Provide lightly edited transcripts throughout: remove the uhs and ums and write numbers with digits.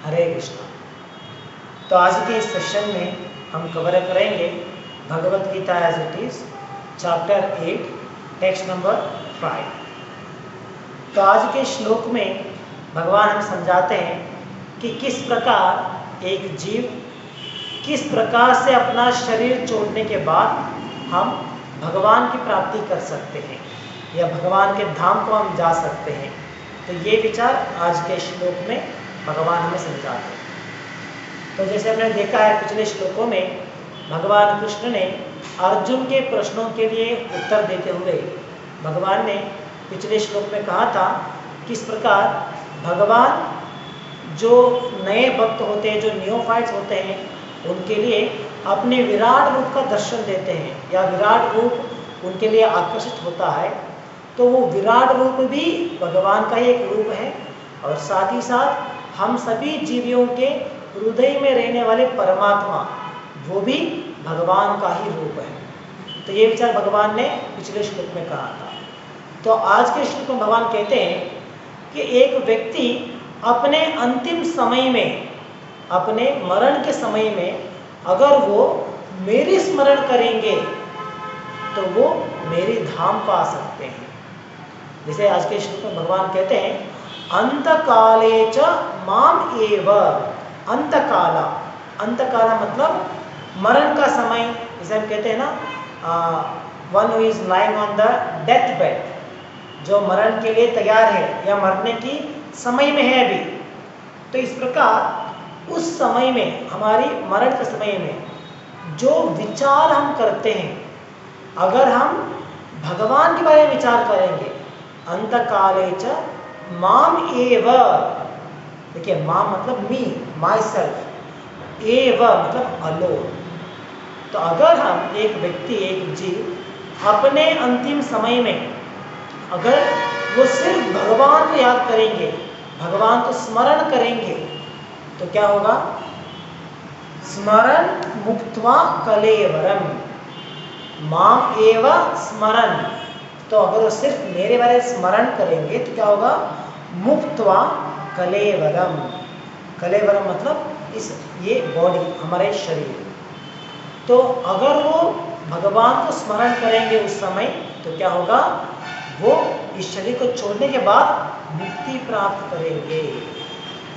हरे कृष्णा। तो आज के इस सेशन में हम कवर करेंगे Bhagavad Gita as it is chapter 8 text number 5। तो आज के श्लोक में भगवान हमें समझाते हैं कि किस प्रकार एक जीव किस प्रकार से अपना शरीर छोड़ने के बाद हम भगवान की प्राप्ति कर सकते हैं या भगवान के धाम को हम जा सकते हैं। तो ये विचार आज के श्लोक में भगवान हमें समझाते हैं। तो जैसे हमने देखा है पिछले श्लोकों में भगवान कृष्ण ने अर्जुन के प्रश्नों के लिए उत्तर देते हुए भगवान ने पिछले श्लोक में कहा था किस प्रकार भगवान जो नए भक्त होते हैं, जो नियोफाइट्स होते हैं, उनके लिए अपने विराट रूप का दर्शन देते हैं या विराट रूप उनके लिए आकर्षित होता है। तो वो विराट रूप भी भगवान का ही एक रूप है और साथ ही साथ हम सभी जीवियों के हृदय में रहने वाले परमात्मा वो भी भगवान का ही रूप है। तो ये विचार भगवान ने पिछले श्लोक में कहा था। तो आज के श्लोक में भगवान कहते हैं कि एक व्यक्ति अपने अंतिम समय में, अपने मरण के समय में अगर वो मेरी स्मरण करेंगे तो वो मेरी धाम को आ सकते हैं। जैसे आज के श्लोक में भगवान कहते हैं अंतकाले च माम एव। अंतकाला, अंतकाला मतलब मरण का समय। जैसे हम कहते हैं ना one who is lying on the death bed, जो मरण के लिए तैयार है या मरने की समय में है अभी। तो इस प्रकार उस समय में, हमारी मरण के समय में जो विचार हम करते हैं, अगर हम भगवान के बारे में विचार करेंगे, अंतकाले च माम एव, देखिए माम मतलब मी, माई सेल्फ, एव मतलब अलोन। तो अगर हम एक व्यक्ति, एक जीव अपने अंतिम समय में अगर वो सिर्फ भगवान को याद करेंगे, भगवान को स्मरण करेंगे, तो क्या होगा? स्मरण मुक्त्वा कलेवरम, माम एव स्मरण। तो अगर वो सिर्फ मेरे बारे में स्मरण करेंगे तो क्या होगा? मुक्त्वा कलेवरम। कलेवरम मतलब इस ये बॉडी, हमारे शरीर। तो अगर वो भगवान को स्मरण करेंगे उस समय तो क्या होगा? वो इस शरीर को छोड़ने के बाद मुक्ति प्राप्त करेंगे।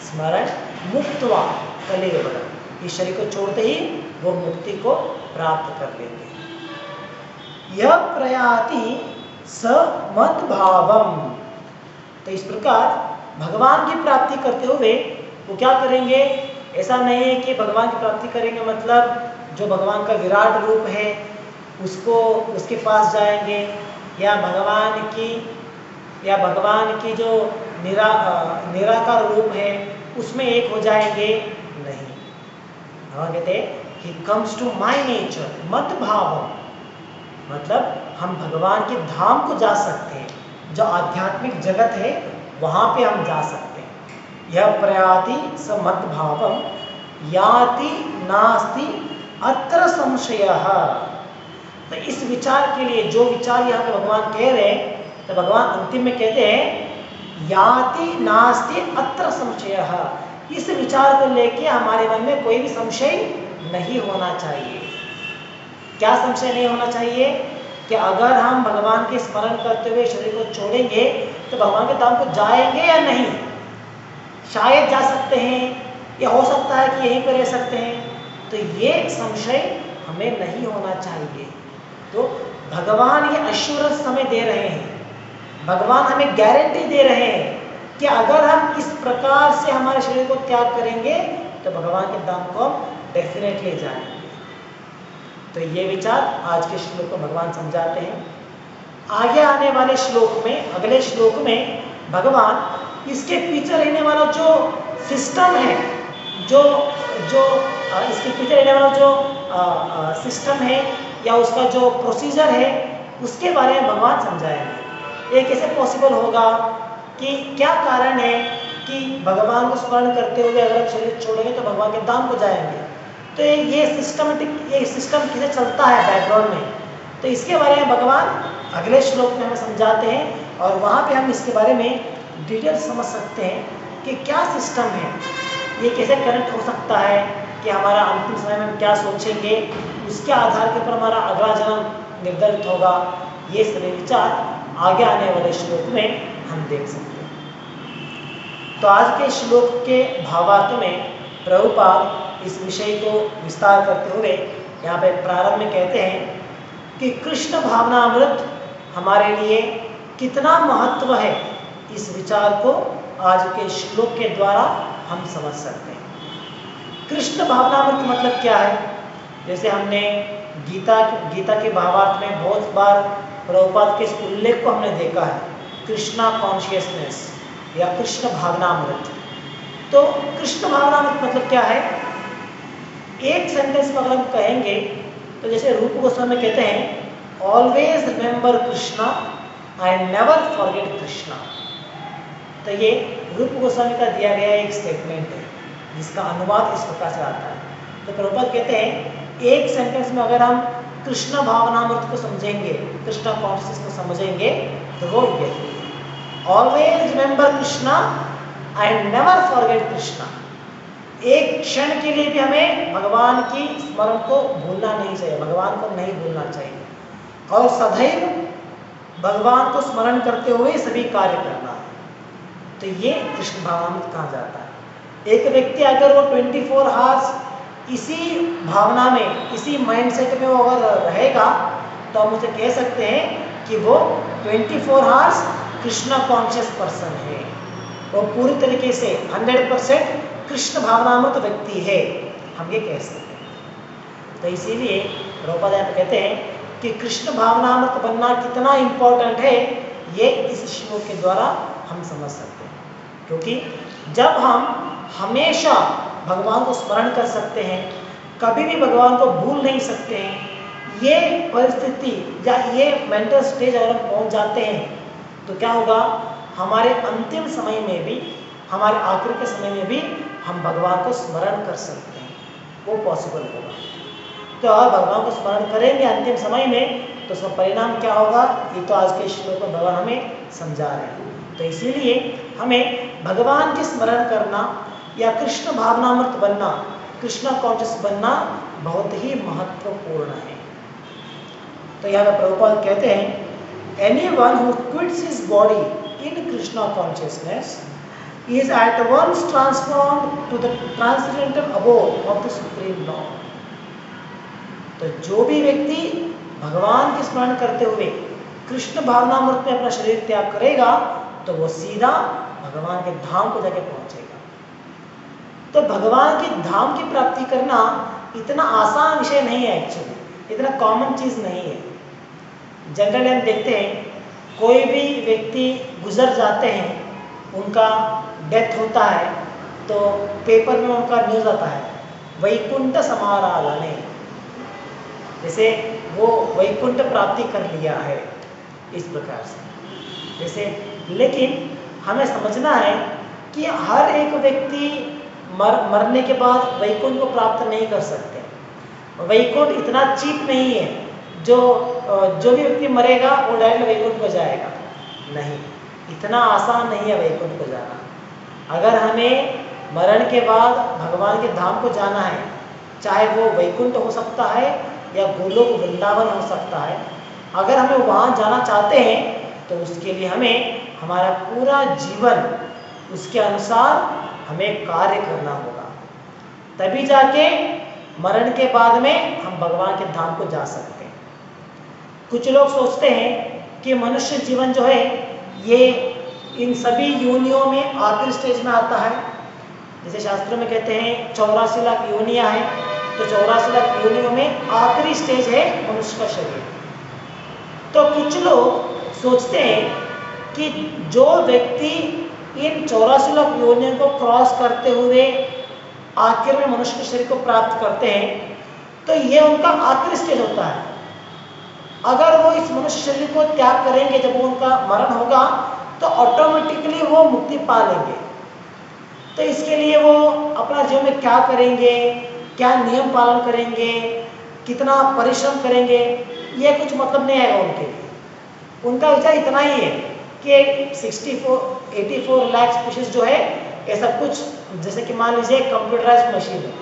स्मरण मुक्त्वा कलेवरम, इस शरीर को छोड़ते ही वो मुक्ति को प्राप्त कर लेंगे। यह प्रयाति स मत भावम। तो इस प्रकार भगवान की प्राप्ति करते हुए वो क्या करेंगे? ऐसा नहीं है कि भगवान की प्राप्ति करेंगे मतलब जो भगवान का विराट रूप है उसको, उसके पास जाएंगे या भगवान की जो निराकार रूप है उसमें एक हो जाएंगे, नहीं। भगवान कहते हैं he comes to my nature मत भाव, मतलब हम भगवान के धाम को जा सकते हैं, जो आध्यात्मिक जगत है वहां पे हम जा सकते हैं। यह प्रयाति स मत भावम याति नास्ति अत्र संशयः। तो इस विचार के लिए, जो विचार यहाँ पे भगवान कह रहे हैं, तो भगवान अंतिम में कहते हैं याति नास्ति अत्र संशयः। इस विचार को लेके हमारे मन में कोई भी संशय नहीं होना चाहिए। क्या संशय नहीं होना चाहिए? कि अगर हम भगवान के स्मरण करते हुए शरीर को छोड़ेंगे तो भगवान के धाम को जाएंगे या नहीं? शायद जा सकते हैं या हो सकता है कि यहीं पर रह सकते हैं। तो ये संशय हमें नहीं होना चाहिए। तो भगवान ये एश्योरेंस हमें दे रहे हैं, भगवान हमें गारंटी दे रहे हैं कि अगर हम इस प्रकार से हमारे शरीर को त्याग करेंगे तो भगवान के धाम को हम डेफिनेटली जाएंगे। तो ये विचार आज के श्लोक को भगवान समझाते हैं। आगे आने वाले श्लोक में, अगले श्लोक में भगवान इसके पीछे रहने वाला जो सिस्टम है, इसके पीछे रहने वाला जो सिस्टम है या उसका जो प्रोसीजर है उसके बारे में भगवान समझाएंगे। ये कैसे पॉसिबल होगा, कि क्या कारण है कि भगवान को स्मरण करते हुए अगर हम शरीर छोड़ेंगे तो भगवान के धाम को जाएंगे। तो ये सिस्टम कैसे चलता है बैकग्राउंड में, तो इसके बारे में भगवान अगले श्लोक में हमें समझाते हैं और वहाँ पे हम इसके बारे में डिटेल समझ सकते हैं कि क्या सिस्टम है। ये कैसे कनेक्ट हो सकता है कि हमारा अंतिम समय में हम क्या सोचेंगे, उसके आधार के ऊपर हमारा अगला जन्म निर्धारित होगा। ये सभी विचार आगे आने वाले श्लोक में हम देख सकते हैं। तो आज के श्लोक के भावार्थ में प्रभुपाद इस विषय को विस्तार करते हुए यहाँ पे प्रारंभ में कहते हैं कि कृष्ण भावनामृत हमारे लिए कितना महत्व है, इस विचार को आज के श्लोक के द्वारा हम समझ सकते हैं। कृष्ण भावनामृत मतलब क्या है? जैसे हमने गीता के भावार्थ में बहुत बार प्रभुपाद के इस उल्लेख को हमने देखा है, कृष्णा कॉन्शियसनेस या कृष्ण भावनामृत। तो कृष्ण भावनामृत मतलब क्या है? एक सेंटेंस में अगर हम कहेंगे तो जैसे रूप गोस्वामी कहते हैं, always remember Krishna and never forget Krishna. तो ये रूप गोस्वामी का दिया गया एक स्टेटमेंट है जिसका अनुवाद इस प्रकार से आता है। तो प्रभुपाद कहते हैं एक सेंटेंस में अगर हम कृष्ण भावनामृत को समझेंगे, कृष्ण कॉन्शियस को समझेंगे, तो वो ये always remember Krishna and never forget Krishna. एक क्षण के लिए भी हमें भगवान की स्मरण को भूलना नहीं चाहिए, भगवान को नहीं भूलना चाहिए, और सदैव भगवान को स्मरण करते हुए सभी कार्य करना है। तो ये कृष्ण भावनामृत कहा जाता है। एक व्यक्ति अगर वो 24 आवर्स इसी भावना में, इसी माइंडसेट में वो अगर रहेगा, तो हम उसे कह सकते हैं कि वो 24 आवर्स कृष्ण कॉन्शियस पर्सन है। वो पूरी तरीके से 100% कृष्ण भावनामृत व्यक्ति है, हम ये कह सकते हैं। तो इसीलिए प्रभुपाद कहते हैं कि कृष्ण भावनामृत बनना कितना इम्पोर्टेंट है, ये इस श्लोक के द्वारा हम समझ सकते हैं। क्योंकि जब हम हमेशा भगवान को स्मरण कर सकते हैं, कभी भी भगवान को भूल नहीं सकते हैं, ये परिस्थिति या ये मेंटल स्टेज अगर हम पहुंच जाते हैं, तो क्या होगा, हमारे अंतिम समय में भी, हमारे आखिर के समय में भी हम भगवान को स्मरण कर सकते हैं, वो पॉसिबल होगा। तो अगर भगवान को स्मरण करेंगे अंतिम समय में, तो उसका परिणाम क्या होगा, ये तो आज के श्लोक में भगवान हमें समझा रहे हैं। तो इसीलिए हमें भगवान की स्मरण करना या कृष्ण भावनामृत बनना, कृष्ण कॉन्शियस बनना बहुत ही महत्वपूर्ण है। तो यहाँ पर प्रभुपाद कहते हैं, anyone who quits his body in Krishna consciousness is at once transformed to the transcendental abode of the supreme Lord। तो जो भी व्यक्ति भगवान की स्मरण करते हुए कृष्ण भावनामृत में अपना शरीर त्याग करेगा, तो वो सीधा भगवान के धाम को जाके पहुंचेगा। तो भगवान के धाम की प्राप्ति करना इतना आसान विषय नहीं है, एक्चुअली इतना कॉमन चीज नहीं है। जनरली हम देखते हैं कोई भी व्यक्ति गुजर जाते हैं, उनका डेथ होता है, तो पेपर में उनका न्यूज़ आता है, वैकुंठ समाराधने, जैसे वो वैकुंठ प्राप्ति कर लिया है, इस प्रकार से। जैसे लेकिन हमें समझना है कि हर एक व्यक्ति मरने के बाद वैकुंठ को प्राप्त नहीं कर सकते। वैकुंठ इतना चीप नहीं है, जो भी व्यक्ति मरेगा वो डायरेक्ट वैकुंठ को जाएगा, नहीं, इतना आसान नहीं है वैकुंठ को जाना। अगर हमें मरण के बाद भगवान के धाम को जाना है, चाहे वो वैकुंठ हो सकता है या गोलोक वृंदावन हो सकता है, अगर हमें वहाँ जाना चाहते हैं तो उसके लिए हमें हमारा पूरा जीवन उसके अनुसार हमें कार्य करना होगा, तभी जाके मरण के बाद में हम भगवान के धाम को जा सकते हैं। कुछ लोग सोचते हैं कि मनुष्य जीवन जो है ये इन सभी योनियों में आखिरी स्टेज में आता है। जैसे शास्त्रों में कहते हैं 84 लाख योनियां हैं, तो 84 लाख योनियों में आखिरी स्टेज है मनुष्य का शरीर। तो कुछ लोग सोचते हैं कि जो व्यक्ति इन 84 लाख योनियों को क्रॉस करते हुए आखिर में मनुष्य के शरीर को प्राप्त करते हैं, तो ये उनका आखिरी स्टेज होता है। अगर वो इस मनुष्य शरीर को त्याग करेंगे, जब वो उनका मरण होगा, तो ऑटोमेटिकली वो मुक्ति पा लेंगे। तो इसके लिए वो अपना जीवन में क्या करेंगे, क्या नियम पालन करेंगे, कितना परिश्रम करेंगे, ये कुछ मतलब नहीं आएगा उनके लिए। उनका विचार इतना ही है कि 84 लाख स्पीशीज जो है ये सब कुछ जैसे कि मान लीजिए कंप्यूटराइज्ड मशीन है,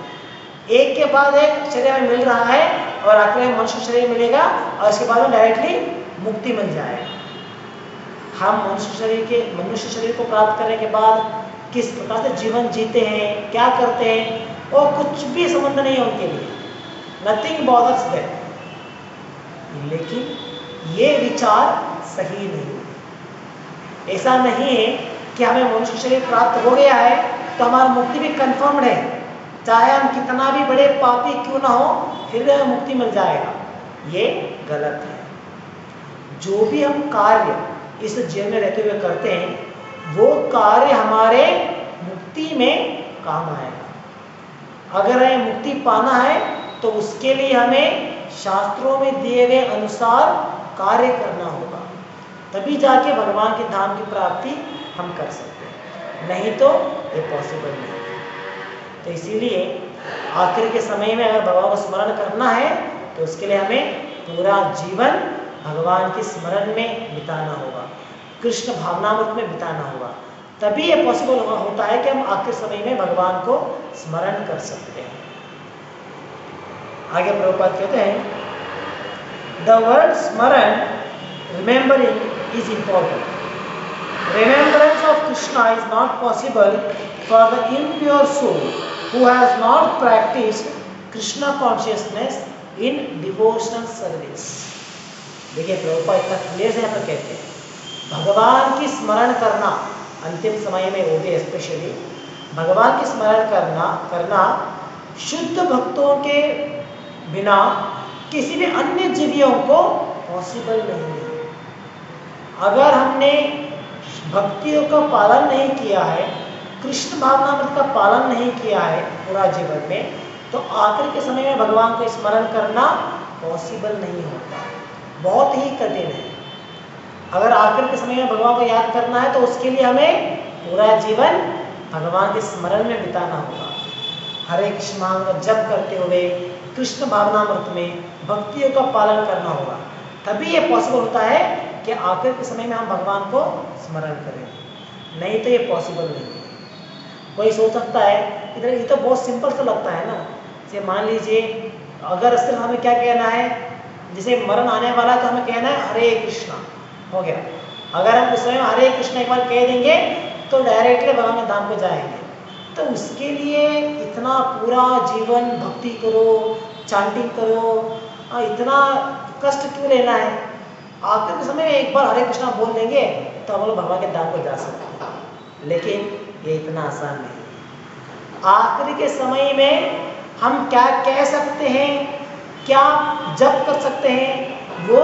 एक के बाद एक शरीर में मिल रहा है और आखिर में मनुष्य शरीर मिलेगा और इसके बाद में डायरेक्टली मुक्ति मिल जाएगा। हम मनुष्य शरीर को प्राप्त करने के बाद किस प्रकार से जीवन जीते हैं, क्या करते हैं, और कुछ भी संबंध नहीं है उनके लिए, नथिंग बॉदर्स देम। लेकिन ये विचार सही नहीं। ऐसा नहीं है कि हमें मनुष्य शरीर प्राप्त हो गया है तो हमारी मुक्ति भी कंफर्म्ड है, चाहे हम कितना भी बड़े पापी क्यों ना हो फिर भी हमें मुक्ति मिल जाएगा। ये गलत है। जो भी हम कार्य इस जीवन में रहते हुए करते हैं वो कार्य हमारे मुक्ति में काम आएगा। अगर हमें मुक्ति पाना है तो उसके लिए हमें शास्त्रों में दिए गए अनुसार कार्य करना होगा, तभी जाके भगवान के धाम की प्राप्ति हम कर सकते हैं, नहीं तो ये पॉसिबल नहीं। तो इसीलिए आखिर के समय में अगर भगवान को स्मरण करना है तो उसके लिए हमें पूरा जीवन भगवान के स्मरण में बिताना होगा, कृष्ण भावनामृत में बिताना होगा, तभी ये पॉसिबल होता है कि हम आखिर समय में भगवान को स्मरण कर सकते हैं। आगे प्रभुपाद कहते हैं, द वर्ड स्मरण, remembering is important. Remembrance of Krishna is not possible for the impure soul who has not practiced Krishna consciousness in devotional service. देखिए प्रभुपाद इतना क्लियर से यहाँ पर कहते हैं, भगवान की स्मरण करना अंतिम समय में हो गए, स्पेशली भगवान की स्मरण करना शुद्ध भक्तों के बिना किसी भी अन्य जीवियों को पॉसिबल नहीं है। अगर हमने भक्तियों का पालन नहीं किया है, कृष्ण भावनामृत का पालन नहीं किया है पूरा जीवन में, तो आखिर के समय में भगवान को स्मरण करना पॉसिबल नहीं होता, बहुत ही कठिन है। अगर आखिर के समय में भगवान को याद करना है तो उसके लिए हमें पूरा जीवन भगवान के स्मरण में बिताना होगा। हरे कृष्ण नाम का जप करते हुए कृष्ण भावनामृत में भक्तियों का पालन करना होगा, तभी ये पॉसिबल होता है कि आखिर के समय में हम भगवान को स्मरण करें, नहीं तो ये पॉसिबल नहीं है। कोई सोच सकता है इधर, ये तो बहुत सिंपल सा लगता है ना, जैसे मान लीजिए अगर सिर्फ हमें क्या कहना है, जैसे मरण आने वाला है तो हमें कहना है हरे कृष्णा, हो गया। अगर हम उस समय हरे कृष्णा एक बार कह देंगे तो डायरेक्टली भगवान के धाम को जाएंगे। तो उसके लिए इतना पूरा जीवन भक्ति करो, चांटिंग करो, इतना कष्ट क्यों लेना है? आखिर के समय में एक बार हरे कृष्णा बोल देंगे तो हम लोग भगवान के धाम को जा सकते हैं, लेकिन ये इतना आसान नहीं। आखिर के समय में हम क्या कह सकते हैं, क्या जप कर सकते हैं, वो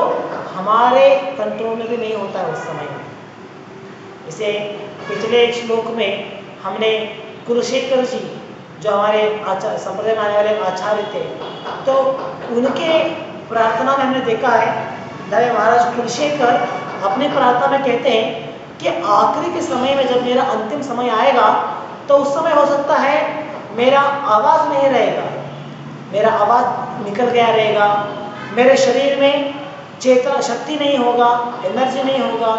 हमारे कंट्रोल में भी नहीं होता है उस समय में। इसे पिछले एक श्लोक में हमने कुलशेखर जी जो हमारे संप्रदाय में आने वाले आचार्य थे, तो उनके प्रार्थना में हमने देखा है, दादा महाराज कुलशेखर अपनी प्रार्थना में कहते हैं कि आखिरी के समय में जब मेरा अंतिम समय आएगा तो उस समय हो सकता है मेरा आवाज़ नहीं रहेगा, मेरा आवाज़ निकल गया रहेगा, मेरे शरीर में चेतना शक्ति नहीं होगा, एनर्जी नहीं होगा,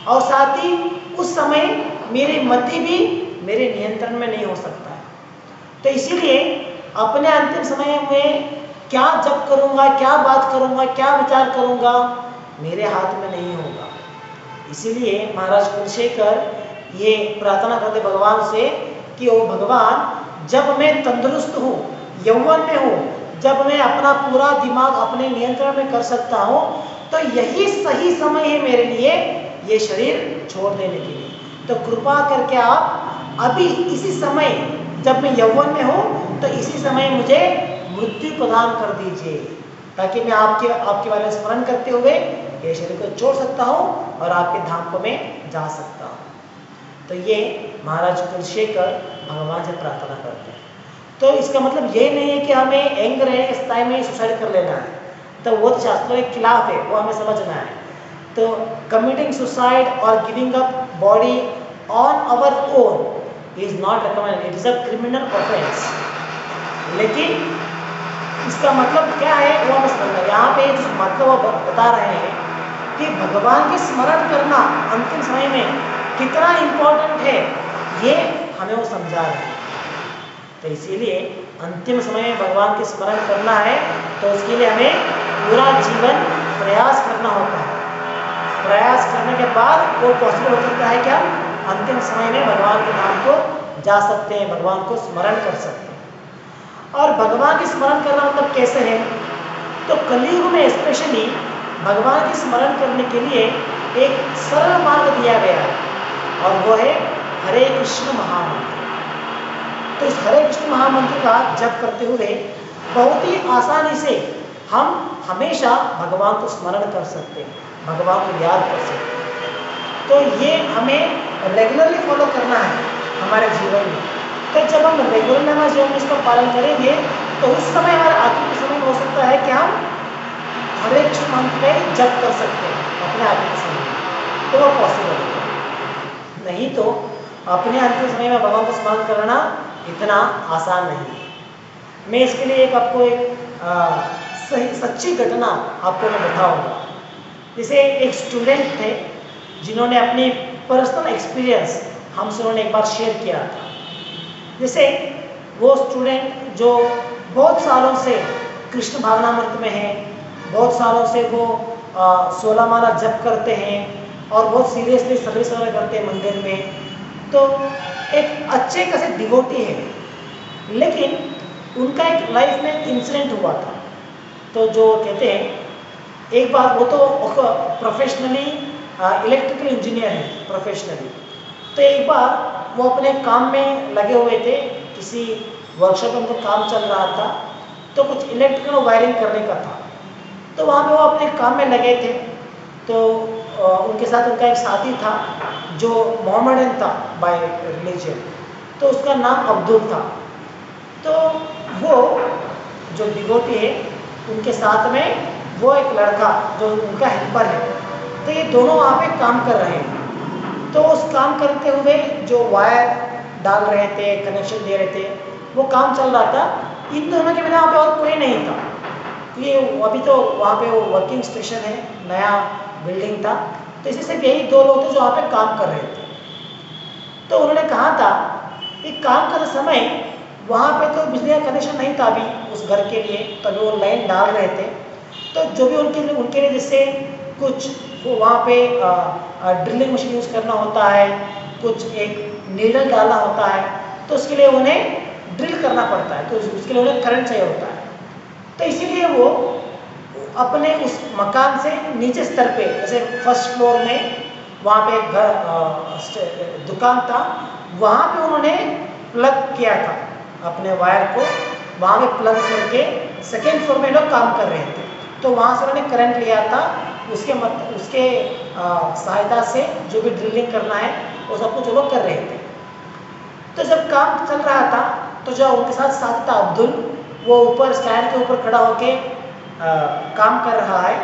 और साथ ही उस समय मेरी मति भी मेरे नियंत्रण में नहीं हो सकता है। तो इसीलिए अपने अंतिम समय में क्या जप करूँगा, क्या बात करूँगा, क्या विचार करूँगा, मेरे हाथ में नहीं होगा। इसीलिए महाराज कुलशेखर ये प्रार्थना करते भगवान से कि ओ भगवान, जब मैं तंदुरुस्त हूँ, यौवन में हूँ, जब मैं अपना पूरा दिमाग अपने नियंत्रण में कर सकता हूँ, तो यही सही समय है मेरे लिए ये शरीर छोड़ देने के लिए। तो कृपा करके आप अभी इसी समय, जब मैं यौवन में हूँ, तो इसी समय मुझे मृत्यु प्रदान कर दीजिए, ताकि मैं आपके बारे में स्मरण करते हुए ये शरीर को छोड़ सकता हूँ और आपके धाम को मैं जा सकता हूँ। तो ये महाराज कुलशेखर भगवान से प्रार्थना करते हैं। तो इसका मतलब ये नहीं है कि हमें एंग रहने के टाइम में सुसाइड कर लेना है, तो वो शास्त्रों के खिलाफ है, वो हमें समझना है। तो कमिटिंग सुसाइड और giving up body on our own is not recommended, it is a criminal offence. लेकिन इसका मतलब क्या है वो हमें समझना है। यहाँ पे जो मतलब वो बता रहे हैं कि भगवान के स्मरण करना अंतिम समय में कितना इम्पोर्टेंट है, ये हमें वो समझा रहे हैं। तो इसीलिए अंतिम समय में भगवान के स्मरण करना है तो उसके लिए हमें पूरा जीवन प्रयास करना होता है। प्रयास करने के बाद वो पॉसिबल हो सकता है कि हम अंतिम समय में भगवान के नाम को जा सकते हैं, भगवान को स्मरण कर सकते हैं। और भगवान के स्मरण करना मतलब कैसे है? तो कलयुग में स्पेशली भगवान के स्मरण करने के लिए एक सरल मार्ग दिया गया है और वो है हरे कृष्ण महामंत्र। तो इस हरे कृष्ण महामंत्र का जप करते हुए बहुत ही आसानी से हम हमेशा भगवान को स्मरण कर सकते हैं, भगवान को याद कर सकते हैं। तो ये हमें रेगुलरली फॉलो करना है हमारे जीवन में। तो जब हम रेगुलरली हमारे जीवन में इसका पालन करेंगे तो उस समय हमारे आगे के समय में हो सकता है कि हम हरे कृष्ण मंत्र का जप कर सकते हैं अपने आगे के समय में, तो वो पॉसिबल है। नहीं तो अपने अंतिम समय में भगवान को स्मरण करना इतना आसान नहीं है। मैं इसके लिए आपको एक सच्ची घटना आपको मैं बताऊंगा। जैसे एक स्टूडेंट थे जिन्होंने अपनी पर्सनल एक्सपीरियंस हमसे उन्होंने एक बार शेयर किया था। जैसे वो स्टूडेंट जो बहुत सालों से कृष्ण भावनामृत में है, बहुत सालों से वो 16 माला जप करते हैं और बहुत सीरियसली सर्विस वगैरह करते हैं मंदिर में, तो एक अच्छे खासे डिवोटी है। लेकिन उनका एक लाइफ में इंसिडेंट हुआ था। तो जो कहते हैं एक बार वो तो प्रोफेशनली इलेक्ट्रिकल इंजीनियर है प्रोफेशनली, तो एक बार वो अपने काम में लगे हुए थे, किसी वर्कशॉप में उनका काम चल रहा था, तो कुछ इलेक्ट्रिकल वायरिंग करने का था। तो वहाँ पे वो अपने काम में लगे थे। तो उनके साथ उनका एक साथी था जो मोहम्मडन था बाय रिलीजन, तो उसका नाम अब्दुल था। तो वो जो डिवोटी है उनके साथ में वो एक लड़का जो उनका हेल्पर है, तो ये दोनों वहाँ पे काम कर रहे हैं। तो उस काम करते हुए जो वायर डाल रहे थे, कनेक्शन दे रहे थे, वो काम चल रहा था। इन दोनों के बिना वहाँ पे और कोई नहीं था। ये अभी तो वहाँ पे वो वर्किंग स्टेशन है, नया बिल्डिंग था, तो इसी से यही दो लोग थे जो वहाँ पे काम कर रहे थे। तो उन्होंने कहा था कि काम करते समय वहाँ पे तो बिजली का कनेक्शन नहीं था अभी उस घर के लिए, तभी वो लाइन डाल रहे थे। तो जो भी उनके लिए जैसे कुछ वो वहाँ पे ड्रिलिंग मशीन यूज़ करना होता है, कुछ एक नीडल डालना होता है, तो उसके लिए उन्हें ड्रिल करना पड़ता है, तो उसके लिए उन्हें करंट चाहिए होता है। तो इसीलिए वो अपने उस मकान से नीचे स्तर पे, जैसे फर्स्ट फ्लोर में वहाँ पे एक घर दुकान था, वहाँ पे उन्होंने प्लग किया था अपने वायर को, वहाँ पे प्लग करके सेकेंड फ्लोर में लोग काम कर रहे थे। तो वहाँ से उन्होंने करंट लिया था, उसके सहायता से जो भी ड्रिलिंग करना है वो सब कुछ वो लोग कर रहे थे। तो जब काम चल रहा था तो जो उनके साथ साथ था अब्दुल, वो ऊपर स्टैंड के ऊपर खड़ा होके काम कर रहा है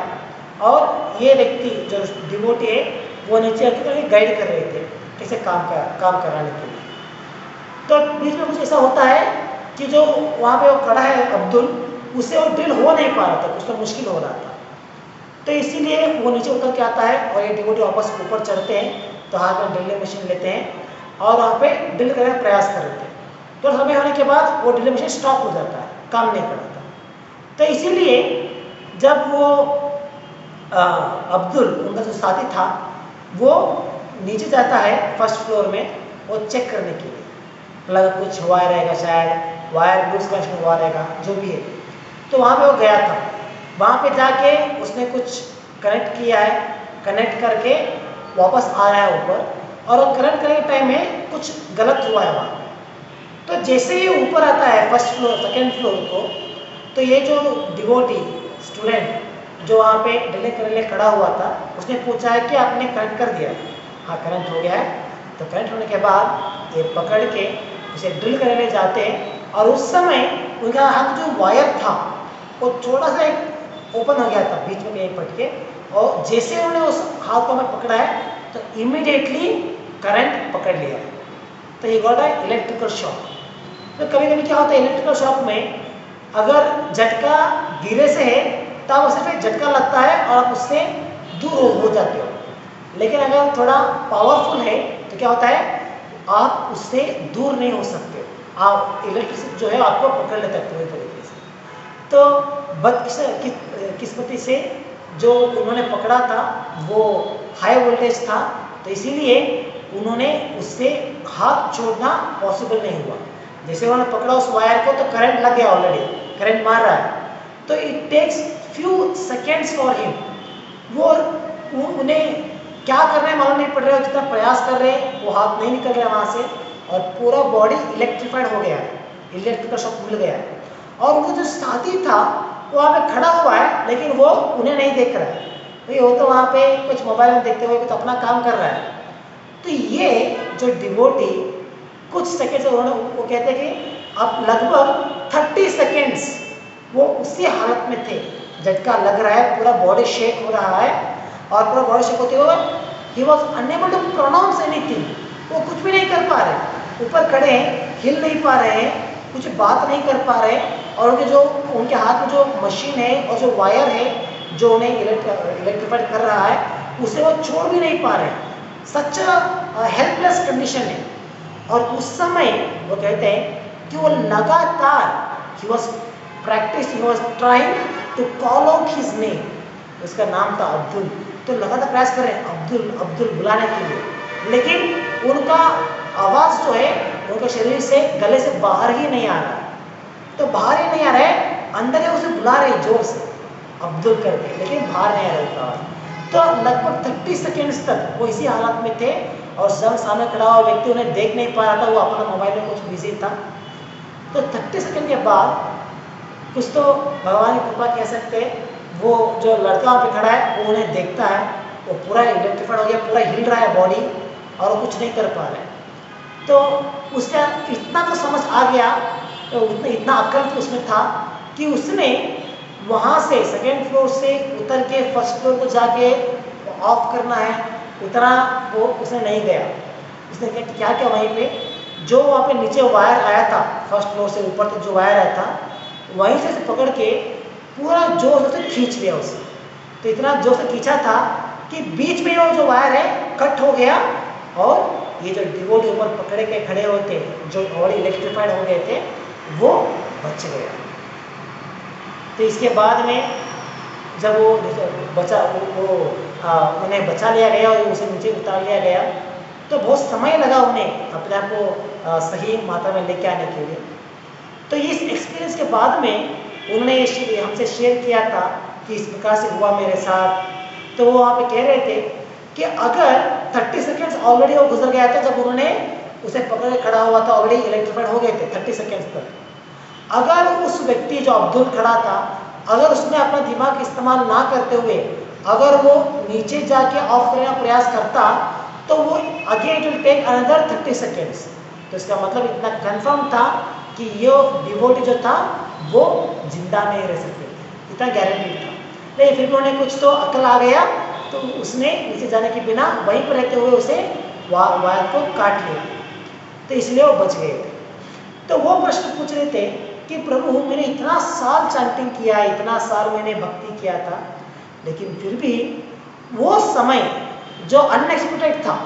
और ये व्यक्ति जो डिवोटी है वो नीचे आके गाइड कर रहे थे कैसे काम कराने के लिए। तो बीच में कुछ ऐसा होता है कि जो वहाँ पे वो खड़ा है अब्दुल, उससे वो ड्रिल हो नहीं पा रहा था, कुछ तो मुश्किल हो रहा था। तो इसीलिए वो नीचे उतर के आता है और ये डिवोटी वापस ऊपर चढ़ते हैं, तो हाथ में ड्रिलिंग मशीन लेते हैं और वहाँ पे ड्रिल करने का प्रयास करते हैं। तो समय होने के बाद वो ड्रिलिंग मशीन स्टॉप हो जाता है, काम नहीं करता। तो इसीलिए जब वो अब्दुल उनका जो साथी था वो नीचे जाता है फर्स्ट फ्लोर में, वो चेक करने के लिए प्लग कुछ हुआ रहेगा, शायद वायर लूज कनेक्शन हुआ रहेगा, जो भी है। तो वहाँ पे वो गया था, वहाँ पे जाके उसने कुछ कनेक्ट किया है, कनेक्ट करके वापस आ रहा है ऊपर, और वो कनेक्ट करने के टाइम में कुछ गलत हुआ है वहाँ। तो जैसे ही ऊपर आता है फर्स्ट फ्लोर सेकेंड फ्लोर को, तो ये जो डिवोटी स्टूडेंट जो वहाँ पे ड्रिलिंग करने के लिए खड़ा हुआ था, उसने पूछा है कि आपने कनेक्ट कर दिया? हाँ, करंट हो गया है। तो करंट होने के बाद ये पकड़ के उसे ड्रिल करने ले जाते हैं, और उस समय उनका हाथ जो वायर था वो थोड़ा सा एक ओपन हो गया था बीच में कहीं पट के, और जैसे उन्होंने उस हाथ को हमें पकड़ा है तो इमीडिएटली करंट पकड़ लिया। तो ये गॉट है इलेक्ट्रिकल शॉक। तो कभी कभी क्या होता है इलेक्ट्रिकल शॉक में, अगर झटका धीरे से है तो आप सिर्फ झटका लगता है और आप उससे दूर हो जाते हो, लेकिन अगर थोड़ा पावरफुल है तो क्या होता है, आप उससे दूर नहीं हो सकते, आप इलेक्ट्रिसिटी जो है आपको पकड़ लेता है पूरी तरीके से। तो बदकिस्मती से जो उन्होंने पकड़ा था वो हाई वोल्टेज था, तो इसीलिए उन्होंने उससे हाथ छोड़ना पॉसिबल नहीं हुआ। जैसे उन्होंने पकड़ा उस वायर को तो करंट लग गया, ऑलरेडी करंट मार रहा है, तो it takes few seconds for him. वो उन्हें क्या कर रहे हैं मालूम नहीं पड़ रहा है, जितना प्रयास कर रहे हैं वो हाथ नहीं निकल रहा वहाँ से, और पूरा बॉडी इलेक्ट्रीफाइड हो गया, इलेक्ट्रिकल शॉक मिल गया। और उनका जो साथी था वो वहाँ पे खड़ा हुआ है, लेकिन वो उन्हें नहीं देख रहा है, भाई वो तो वहाँ पे कुछ मोबाइल में देखते हुए कुछ अपना काम कर रहा है। तो ये जो डिवोटी कुछ सेकेंड से उन्होंने, वो कहते हैं कि अब लगभग 30 सेकेंड्स वो उसी हालत में थे, झटका लग रहा है, पूरा बॉडी शेक हो रहा है, और पूरा बॉडी शेक होते हुए ही was unable to pronounce anything, वो कुछ भी नहीं कर पा रहे, ऊपर खड़े हैं, हिल नहीं पा रहे हैं, कुछ बात नहीं कर पा रहे, और उनके हाथ में जो मशीन है और जो वायर है जो उन्हें इलेक्ट्रीफाइड कर रहा है उसे वो छोड़ भी नहीं पा रहे। सच हेल्पलेस कंडीशन है। और उस समय वो कहते हैं कि वो लगातार he was practice, he was trying to call out his name, उसका नाम था अब्दुल, तो लगातार प्रयास कर रहे हैं अब्दुल अब्दुल बुलाने के लिए, लेकिन उनका आवाज़ जो है उनके शरीर से, गले से बाहर ही नहीं आ रहा है। तो बाहर ही नहीं आ रहा है, अंदर ही उसे बुला रहे जोर से अब्दुल करके, लेकिन बाहर नहीं आ रहा था। तो लगभग 30 सेकेंड्स तक वो इसी हालत में थे, और सामने खड़ा हुआ व्यक्ति उन्हें देख नहीं पा रहा था, वो अपना मोबाइल में कुछ बिजी था। तो 30 सेकेंड के बाद कुछ तो भगवान की कृपा कह सकते हैं, वो जो लड़का वहाँ पे खड़ा है वो उन्हें देखता है, वो पूरा इलेक्ट्रीफाइड हो गया, पूरा हिल रहा है बॉडी, और वो कुछ नहीं कर पा रहे। तो उसका इतना तो समझ आ गया, तो इतना अक्ल तो उसमें था कि उसने वहाँ से सेकेंड फ्लोर से उतर के फर्स्ट फ्लोर को जाके ऑफ करना है, उतना वो उसने नहीं गया। उसने क्या क्या वहीं पे जो वहाँ पे नीचे वायर आया था, फर्स्ट फ्लोर से ऊपर तक जो वायर आया था, वहीं से पकड़ के पूरा जोर से खींच लिया उसे। तो इतना जोर से खींचा था कि बीच में वो जो वायर है कट हो गया, और ये जो डिवोटी ऊपर पकड़े के खड़े होते जो और इलेक्ट्रीफाइड हो गए थे वो बच गया। तो इसके बाद में जब वो बचा उन्हें बचा लिया गया और उसे नीचे उतार लिया गया, तो बहुत समय लगा उन्हें अपने आप को सही मात्रा में लेके आने के लिए। तो इस एक्सपीरियंस के बाद में उन्होंने ये हमसे शेयर किया था कि इस प्रकार से हुआ मेरे साथ। तो वो वहाँ पे कह रहे थे कि अगर 30 सेकेंड्स ऑलरेडी वो गुजर गया था, जब उन्होंने उसे पकड़ के खड़ा हुआ था, ऑलरेडी इलेक्ट्रीफाइड हो गए थे 30 सेकेंड्स तक। अगर उस व्यक्ति जो अब्दुल खड़ा था, अगर उसने अपना दिमाग इस्तेमाल ना करते हुए अगर वो नीचे जाके ऑफ करने का प्रयास करता, तो वो again it will take another 30 seconds. तो इसका मतलब इतना कंफर्म था कि ये डिवोटी जो था वो जिंदा नहीं रह सकते थे, इतना गारंटी था। लेकिन फिर भी उन्हें कुछ तो अकल आ गया, तो उसने नीचे जाने के बिना वहीं पर रहते हुए उसे वायर को काट लिया, तो इसलिए वो बच गए थे। तो वो प्रश्न पूछ रहे थे कि प्रभु मैंने इतना साल चैंटिंग किया, इतना साल मैंने भक्ति किया था, लेकिन फिर भी वो समय जो अनएक्सपेक्टेड था,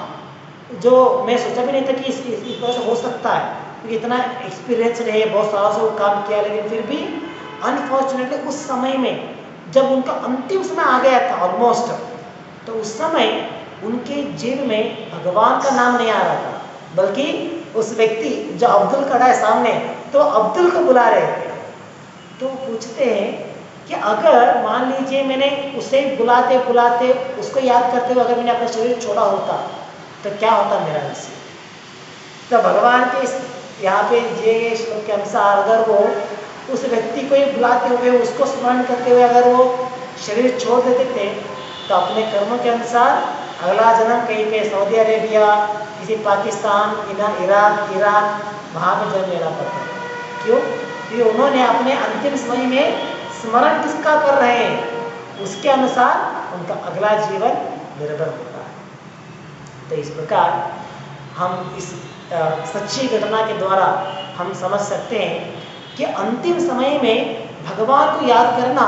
जो मैं सोचा भी नहीं था कि इस तरह से हो सकता है, क्योंकि इतना एक्सपीरियंस रहे, बहुत सालों से वो काम किया, लेकिन फिर भी अनफॉर्चुनेटली उस समय में जब उनका अंतिम समय आ गया था ऑलमोस्ट, तो उस समय उनके जेब में भगवान का नाम नहीं आ रहा था, बल्कि उस व्यक्ति जो अब्दुल खड़ा है सामने, तो अब्दुल को बुला रहे थे। तो पूछते हैं कि अगर मान लीजिए मैंने उसे बुलाते बुलाते उसको याद करते हुए अगर मैंने अपना शरीर छोड़ा होता, तो क्या होता मेरा नसीब। तो भगवान के यहाँ पे दिए गए श्लोक के अनुसार अगर वो उस व्यक्ति को ही बुलाते हुए उसको स्मरण करते हुए अगर वो शरीर छोड़ देते थे, तो अपने कर्मों के अनुसार अगला जन्म कहीं पे सऊदी अरेबिया, किसी पाकिस्तान, इराक, ईरान, वहाँ पे जन्म लेना पड़ता है। क्यों? क्योंकि उन्होंने अपने अंतिम समय में स्मरण किसका कर रहे हैं, उसके अनुसार उनका अगला जीवन निर्भर होता है। तो इस प्रकार हम इस सच्ची घटना के द्वारा हम समझ सकते हैं कि अंतिम समय में भगवान को याद करना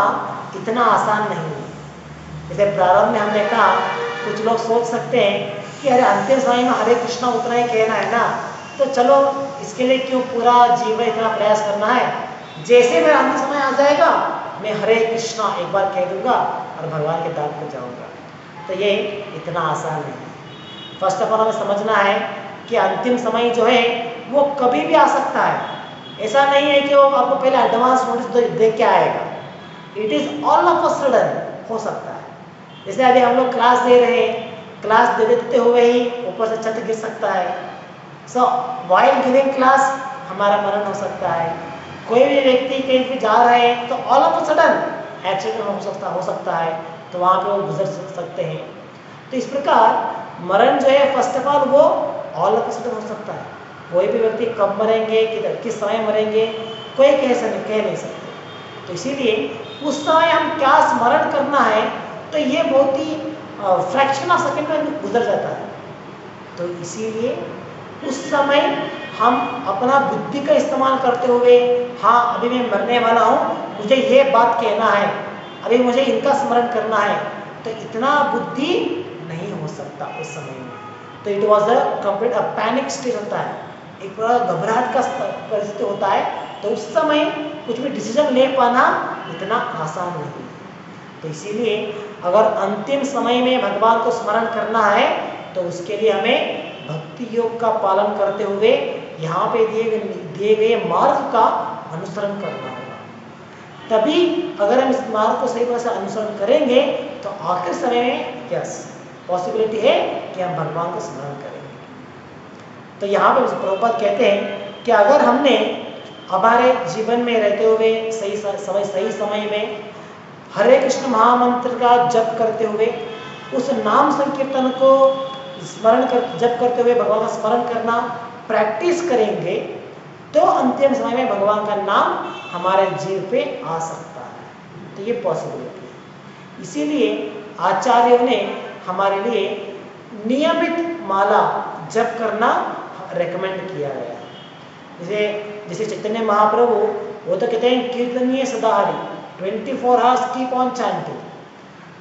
इतना आसान नहीं है। जैसे प्रारंभ में हमने कहा, कुछ लोग सोच सकते हैं कि अरे अंतिम समय में हरे कृष्णा उतना ही कहना है ना, तो चलो इसके लिए क्यों पूरा जीवन इतना प्रयास करना है, जैसे मेरा अंतिम समय आ जाएगा मैं हरे कृष्णा एक बार कह दूंगा और भगवान के धाम पर जाऊंगा। तो ये इतना आसान नहीं है। फर्स्ट ऑफ ऑल हमें समझना है कि अंतिम समय जो है वो कभी भी आ सकता है। ऐसा नहीं है कि वो आपको पहले एडवांस नोटिस दे के आएगा। It is all of a sudden हो सकता है। जैसे अभी हम लोग क्लास दे रहे हैं, क्लास दे देते हुए ही ऊपर से छत गिर सकता है। सो व्हाइल गिविंग क्लास हमारा मरण हो सकता है। कोई भी व्यक्ति कहीं पे जा रहे हैं तो all of a sudden accident हो सकता है, तो वहाँ पे वो गुजर सकते हैं। तो इस प्रकार मरण जो है फर्स्ट ऑफ ऑल वो ऑल ऑफ अ सडन हो सकता है। कोई भी व्यक्ति कब मरेंगे, किस समय मरेंगे, कोई कह नहीं सकते। तो इसीलिए उस समय हम क्या स्मरण करना है, तो ये बहुत ही फ्रैक्शन ऑफ सेकेंड में गुजर जाता है। तो इसीलिए उस समय हम अपना बुद्धि का इस्तेमाल करते हुए, हाँ अभी मैं मरने वाला हूँ, मुझे ये बात कहना है, अभी मुझे इनका स्मरण करना है, तो इतना बुद्धि नहीं हो सकता उस समय में। तो it was a complete panic stage होता है, एक पूरा घबराहट का परिस्थिति होता है। तो उस समय कुछ भी डिसीजन ले पाना इतना आसान नहीं है। तो इसीलिए अगर अंतिम समय में भगवान को स्मरण करना है तो उसके लिए हमें भक्ति योग का पालन करते हुए यहाँ पे दिए गए मार्ग का अनुसरण करना होगा। तभी अगर हम इस मार्ग को सही तरह से अनुसरण करेंगे तो आखिर समय में यस पॉसिबिलिटी है कि हम भगवान को स्मरण करेंगे। तो यहाँ पे प्रभुपाद कहते हैं कि अगर हमने हमारे जीवन में रहते हुए सही समय में हरे कृष्ण महामंत्र का जप करते हुए उस नाम संकीर्तन को जप करते हुए भगवान का स्मरण करना प्रैक्टिस करेंगे तो अंतिम समय में भगवान का नाम हमारे जीव पे आ सकता है। तो ये पॉसिबिलिटी है। इसीलिए आचार्यों ने हमारे लिए नियमित माला जप करना रेकमेंड किया गया है। जैसे चैतन्य महाप्रभु वो तो कहते हैं कीर्तनीय सदाहरि 24 आवर्स कीप ऑन चैंटिंग।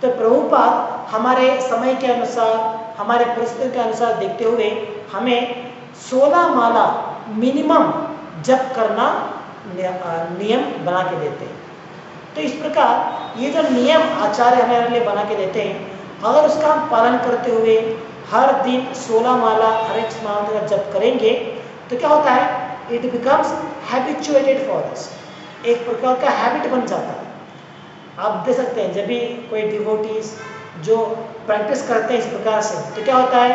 तो प्रभुपाद हमारे समय के अनुसार, हमारे परिस्थितियों के अनुसार देखते हुए हमें 16 माला मिनिमम जप करना नियम बना के देते हैं। तो इस प्रकार ये जो नियम आचार्य हमारे लिए बना के देते हैं, अगर उसका हम पालन करते हुए हर दिन 16 माला हरे कृष्ण मंत्र का जप करेंगे तो क्या होता है, it becomes habituated for us, एक प्रकार का हैबिट बन जाता है। आप देख सकते हैं जब भी कोई डिवोटीज जो प्रैक्टिस करते हैं इस प्रकार से, तो क्या होता है,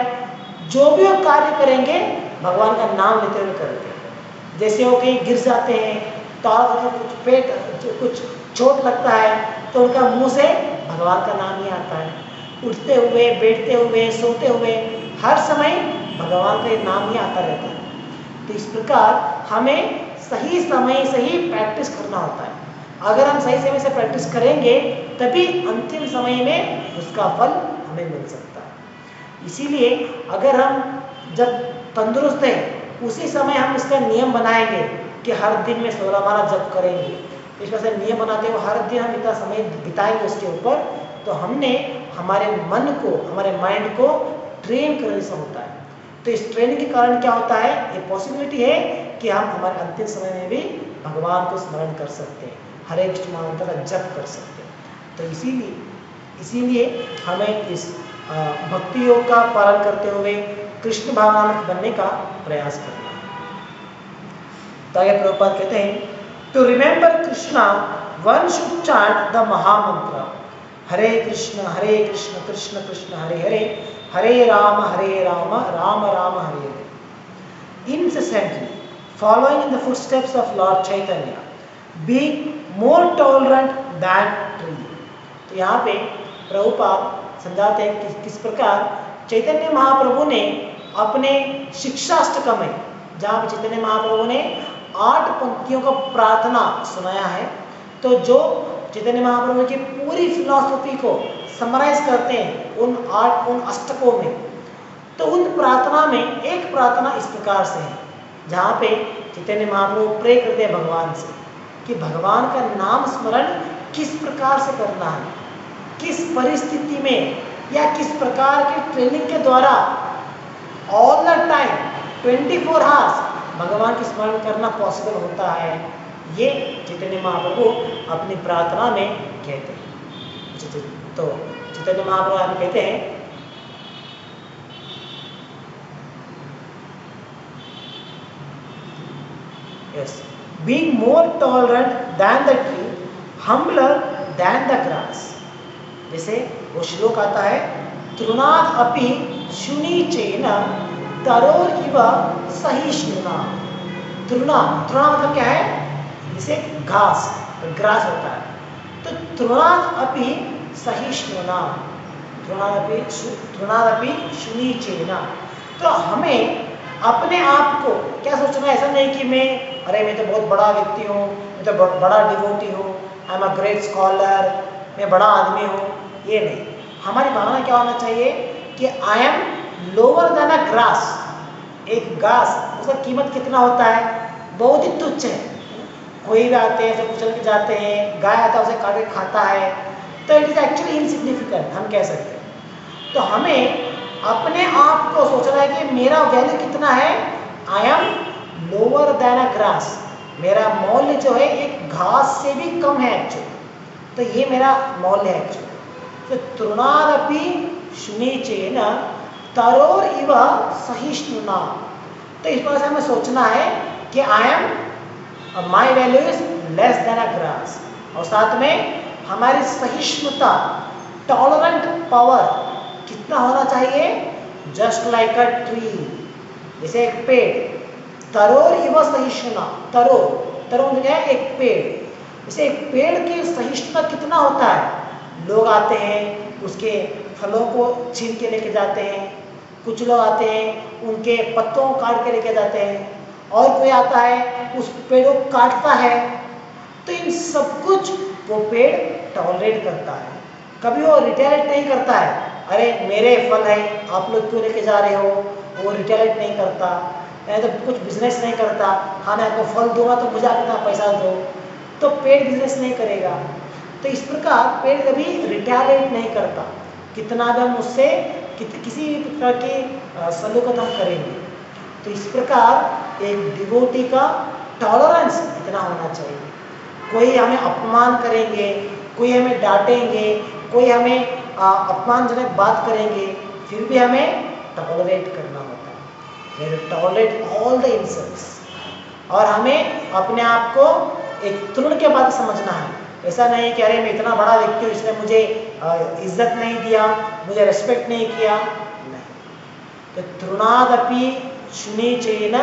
जो भी वो कार्य करेंगे भगवान का नाम लेते हुए करते हैं। जैसे वो कहीं गिर जाते हैं तो कुछ चोट लगता है तो उनका मुंह से भगवान का नाम ही आता है। उठते हुए, बैठते हुए, सोते हुए हर समय भगवान का नाम ही आता रहता है। तो इस प्रकार हमें सही समय से ही प्रैक्टिस करना होता है। अगर हम सही समय से प्रैक्टिस करेंगे तभी अंतिम समय में उसका फल हमें मिल सकता है। इसीलिए अगर हम जब तंदुरुस्त हैं उसी समय हम इसका नियम बनाएंगे कि हर दिन में 16 माला जप करेंगे, इस वजह से नियम बनाते हुए हर दिन हम इतना समय बिताएंगे उसके ऊपर, तो हमने हमारे मन को, हमारे माइंड को ट्रेन करने से होता है। तो इस ट्रेनिंग के कारण क्या होता है, ये पॉसिबिलिटी है कि हम हमारे अंतिम समय में भी भगवान को स्मरण कर सकते हैं, हरे कृष्ण मंत्र का जप कर सकते हैं। तो इसीलिए हमें इस भक्ति योग का पालन करते हुए कृष्ण भावनात्मक बनने का प्रयास करना है। तो आगे प्रभुपाद कहते हैं, to remember Krishna one should chant the mahamantra Hare Krishna Krishna Krishna Hare Hare, Hare Ram Ram Ram Hare Hare. Incessantly following in the footsteps of Lord Chaitanya, being more tolerant than tree। तो यहाँ पे प्रभुपाद समझाते हैं कि किस प्रकार चैतन्य महाप्रभु ने अपने शिक्षाष्टकम में, जहाँ पे चैतन्य महाप्रभु ने 8 पंक्तियों का प्रार्थना सुनाया है, तो जो चैतन्य महाप्रभु की पूरी फिलॉसफी को समराइज करते हैं उन अष्टकों में, तो उन प्रार्थना में एक प्रार्थना इस प्रकार से है जहाँ पे चैतन्य महाप्रभु प्रे करते हैं भगवान से कि भगवान का नाम स्मरण किस प्रकार से करना है, किस परिस्थिति में या किस प्रकार की ट्रेनिंग के द्वारा ऑल द टाइम 24 आवर्स भगवान की स्मरण करना पॉसिबल होता है, ये चैतन्य महाप्रभु अपनी प्रार्थना में कहते हैं। तो चैतन्य महाप्रभु आप कहते हैं yes, being more tolerant than the tree, humbler than the grass। जैसे वो श्लोक आता है, तृणात् अपि शुनिचेन तरोर इव सहिष्णुना। तृणा मतलब क्या है? जैसे घास, ग्रास होता है। तो तृणात् अपि सहिष्णुना, तृणात् अपि शुनिचेन। तो हमें अपने आप को क्या सोचना है? ऐसा नहीं कि मैं तो बहुत बड़ा व्यक्ति हूँ, मैं तो बड़ा डिवोटी हूँ, I am a great scholar, मैं बड़ा आदमी हूँ, ये नहीं। हमारी भावना क्या होना चाहिए कि I am lower than a grass. एक घास, उसका कीमत कितना होता है? बहुत ही तुच्छ है। कोई भी आते हैं, ऐसे कुचल के जाते हैं, गाय आता है उसे काट के खाता है, तो इट इज एक्चुअली इनसिग्निफिकेंट, हम कह सकते हैं। तो हमें अपने आप को सोचना है कि मेरा वैल्यू कितना है? I am lower than a grass. मेरा मौल्य जो है एक घास से भी कम है एक्चुअली। तो ये मेरा मौल्य है एक्चुअली। तो तृणादपि शुनिचेन तरोर इव सहिष्णुना। तो इस प्रकार से हमें सोचना है कि I am, my value is less than a grass. और साथ में हमारी सहिष्णुता, टॉलरेंट पावर कितना होना चाहिए? जस्ट लाइक अ ट्री, जैसे एक पेड़। तरोर इव सहिष्णुना, तरोर क्या है? एक पेड़। जैसे एक पेड़ की सहिष्णुता कितना होता है? लोग आते हैं, उसके फलों को छीन के लेके जाते हैं, कुछ लोग आते हैं उनके पत्तों को काट के लेके जाते हैं, और कोई आता है उस पेड़ को काटता है। तो इन सब कुछ वो पेड़ टॉलरेट करता है, कभी वो रिटेलिएट नहीं करता है। अरे मेरे फल है, आप लोग क्यों लेके जा रहे हो? वो रिटेलिएट नहीं करता, तो कुछ बिजनेस नहीं करता। हाँ, मैं आपको फल दूंगा तो मुझे आप इतना पैसा दो। तो पेड़ बिजनेस नहीं करेगा। तो इस प्रकार पेड़ कभी रिटेलिएट नहीं करता, कितना भी हम उससे किसी भी प्रकार की सलूकत हम करेंगे। तो इस प्रकार एक डिवोटी का टॉलरेंस इतना होना चाहिए। कोई हमें अपमान करेंगे, कोई हमें डांटेंगे, कोई हमें अपमानजनक बात करेंगे, फिर भी हमें टॉलरेट करना होता है। Tolerate all the insults. और हमें अपने आप को एक तृण के बाद समझना है। ऐसा नहीं कि अरे मैं इतना बड़ा व्यक्ति हूँ, इसने मुझे इज्जत नहीं दिया, मुझे रेस्पेक्ट नहीं किया, नहीं। तो तृणादपि शुनिचेन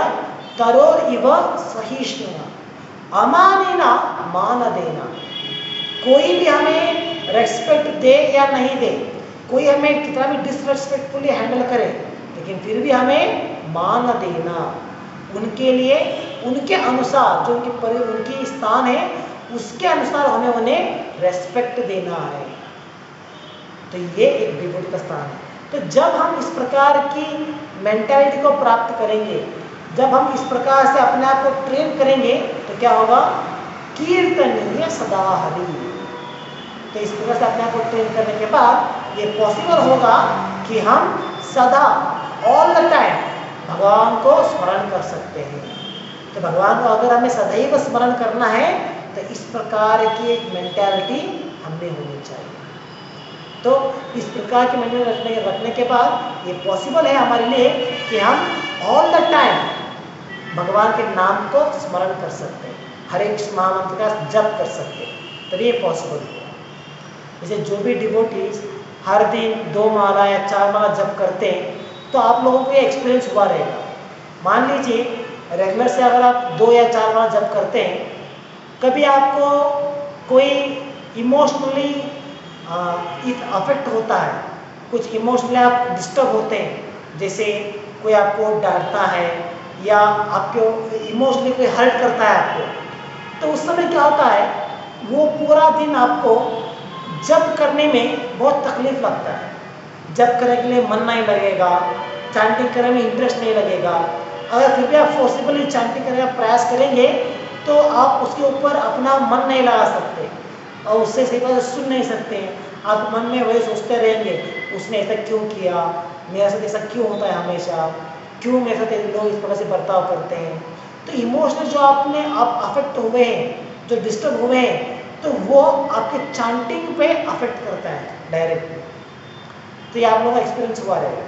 तरोर इव सहिष्णुना, अमानिना मान देना। कोई भी हमें रेस्पेक्ट दे या नहीं दे, कोई हमें कितना भी डिसरेस्पेक्टफुली हैंडल करे, लेकिन फिर भी हमें मान देना। उनके लिए, उनके अनुसार, जो उनकी स्थान है उसके अनुसार हमें उन्हें रेस्पेक्ट देना है। तो ये एक डिवोटी का स्थान है। तो जब हम इस प्रकार की मेंटालिटी को प्राप्त करेंगे, जब हम इस प्रकार से अपने आप को ट्रेन करेंगे, तो क्या होगा? कीर्तनीय सदा हरि। तो इस प्रकार से अपने आप को ट्रेन करने के बाद ये पॉसिबल होगा कि हम सदा, ऑल द टाइम भगवान को स्मरण कर सकते हैं। तो भगवान को अगर हमें सदैव स्मरण करना है, तो इस प्रकार की एक मेंटालिटी हमें होनी चाहिए। तो इस प्रकार की मेंटालिटी रखने के बाद ये पॉसिबल है हमारे लिए कि हम ऑल द टाइम भगवान के नाम को स्मरण कर सकते हैं, हरे कृष्ण महामंत्र का जप कर सकते हैं। तभी ये पॉसिबल है। जैसे जो भी डिवोटीज हर दिन 2 माला या 4 माला जप करते हैं, तो आप लोगों को ये एक्सपीरियंस हुआ रहेगा। मान लीजिए रेगुलर से अगर आप 2 या 4 माला जप करते हैं, कभी आपको कोई इमोशनली अफेक्ट होता है, कुछ इमोशनली आप डिस्टर्ब होते हैं, जैसे कोई आपको डांटता है या आपको इमोशनली कोई हर्ट करता है आपको, तो उस समय क्या होता है? वो पूरा दिन आपको जप करने में बहुत तकलीफ लगता है। जप करने के लिए मन नहीं लगेगा, चैंटिंग करने में इंटरेस्ट नहीं लगेगा। अगर फिर भी आप फोर्सिबली चैंटिंग करने का प्रयास करेंगे, तो आप उसके ऊपर अपना मन नहीं लगा सकते और उससे सही बात सुन नहीं सकते हैं। आप मन में वही सोचते रहेंगे, उसने ऐसा क्यों किया, मेरे साथ ऐसा क्यों होता है हमेशा, क्यों मेरे साथ लोग इस प्रकार से बर्ताव करते हैं। तो इमोशनल जो आपने आप अफेक्ट हुए हैं, जो डिस्टर्ब हुए हैं, तो वो आपके चांटिंग पे अफेक्ट करता है डायरेक्टली। तो ये आप लोगों का एक्सपीरियंस हुआ रहेगा।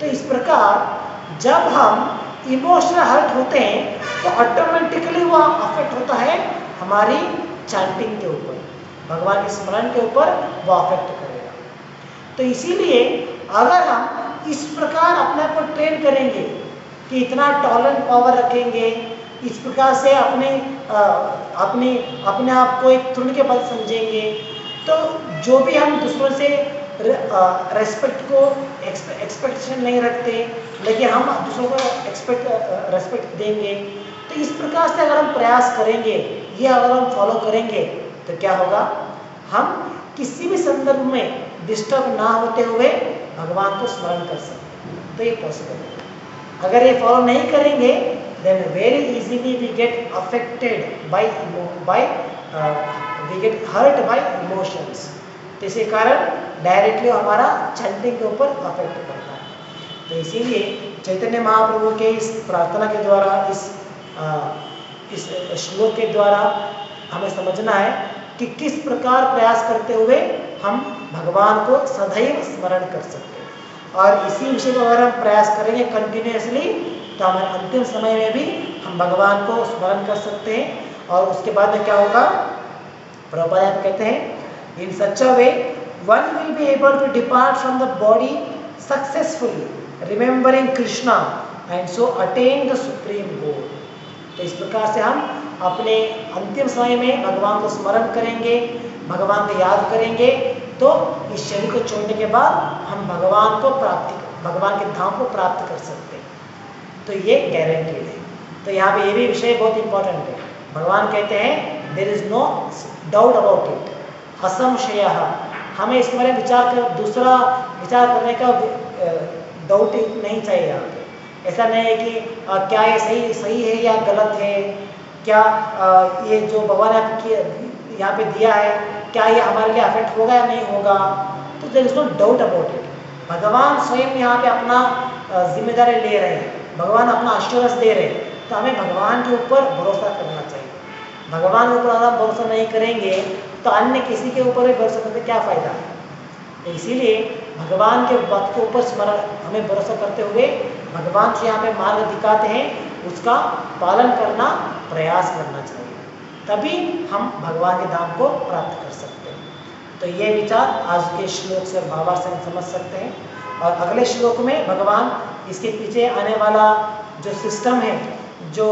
तो इस प्रकार जब हम इमोशनल हर्ट होते हैं तो ऑटोमेटिकली वो अफेक्ट होता है हमारी चैंटिंग के ऊपर, भगवान के स्मरण के ऊपर वो अफेक्ट करेगा। तो इसीलिए अगर हम इस प्रकार अपने आप को ट्रेन करेंगे कि इतना टॉलरेंट पावर रखेंगे, इस प्रकार से अपने आप को एक तृण के पद समझेंगे, तो जो भी हम दूसरों से रेस्पेक्ट को एक्सपेक्टेशन नहीं रखते, लेकिन हम दूसरों को रेस्पेक्ट देंगे। तो इस प्रकार से अगर हम प्रयास करेंगे, ये अगर हम फॉलो करेंगे, तो क्या होगा, हम किसी भी संदर्भ में डिस्टर्ब ना होते हुए भगवान को स्मरण कर सकते हैं। तो ये पॉसिबल है। अगर ये फॉलो नहीं करेंगे, then very easily we get affected by we get hurt by emotions। तो इसी कारण डायरेक्टली हमारा चैंटिंग के ऊपर अफेक्ट करता है। तो इसीलिए चैतन्य महाप्रभु के इस प्रार्थना के द्वारा, इस श्लोक के द्वारा हमें समझना है कि किस प्रकार प्रयास करते हुए हम भगवान को सदैव स्मरण कर सकते हैं। और इसी विषय को अगर हम प्रयास करेंगे कंटिन्यूसली, तो हमारे अंतिम समय में भी हम भगवान को स्मरण कर सकते हैं। और उसके बाद में क्या होगा, प्रभुपाद कहते हैं, इन सच अ वे one will be able to depart from the body successfully, remembering Krishna and so attain the supreme goal। तो इस प्रकार से हम अपने अंतिम समय में भगवान को स्मरण करेंगे, भगवान को याद करेंगे, तो इस शरीर को छोड़ने के बाद हम भगवान के धाम को प्राप्त कर सकते हैं। तो ये गारंटीड है। तो यहाँ पे ये भी विषय बहुत इंपॉर्टेंट है। भगवान कहते हैं there is no doubt about it, असंशयः। हमें इसके बारे में दूसरा विचार करने का डाउट नहीं चाहिए यहाँ पे। ऐसा नहीं है कि क्या ये सही है या गलत है, क्या ये जो भगवान ने यहाँ पे दिया है, क्या ये हमारे लिए अफेक्ट होगा या नहीं होगा। तो there is no doubt about it. भगवान स्वयं यहाँ पे अपना जिम्मेदारी ले रहे हैं, भगवान अपना अश्योरेंस दे रहे हैं। तो हमें भगवान के ऊपर भरोसा करना चाहिए। भगवान के ऊपर अगर हम भरोसा नहीं करेंगे, तो अन्य किसी के ऊपर भी भरोसा करके क्या फायदा है। तो इसीलिए भगवान के वक्त के ऊपर स्मरण, हमें भरोसा करते हुए भगवान से यहाँ पे मार्ग दिखाते हैं, उसका पालन करना, प्रयास करना चाहिए, तभी हम भगवान के धाम को प्राप्त कर सकते हैं। तो ये विचार आज के श्लोक से और भावार्थ से हम समझ सकते हैं। और अगले श्लोक में भगवान इसके पीछे आने वाला जो सिस्टम है, जो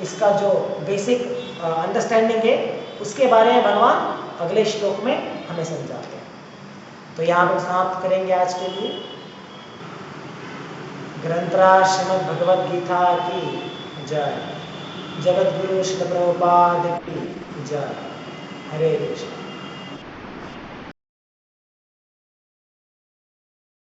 इसका जो बेसिक अंडरस्टैंडिंग है, उसके बारे में भगवान अगले श्लोक में हमें समझाते हैं। तो यहाँ पर समाप्त करेंगे आज के लिए। ग्रंथराज श्रीमद् भगवद गीता की जय। जगत गुरु श्री प्रभुपाद की जय। हरे कृष्ण।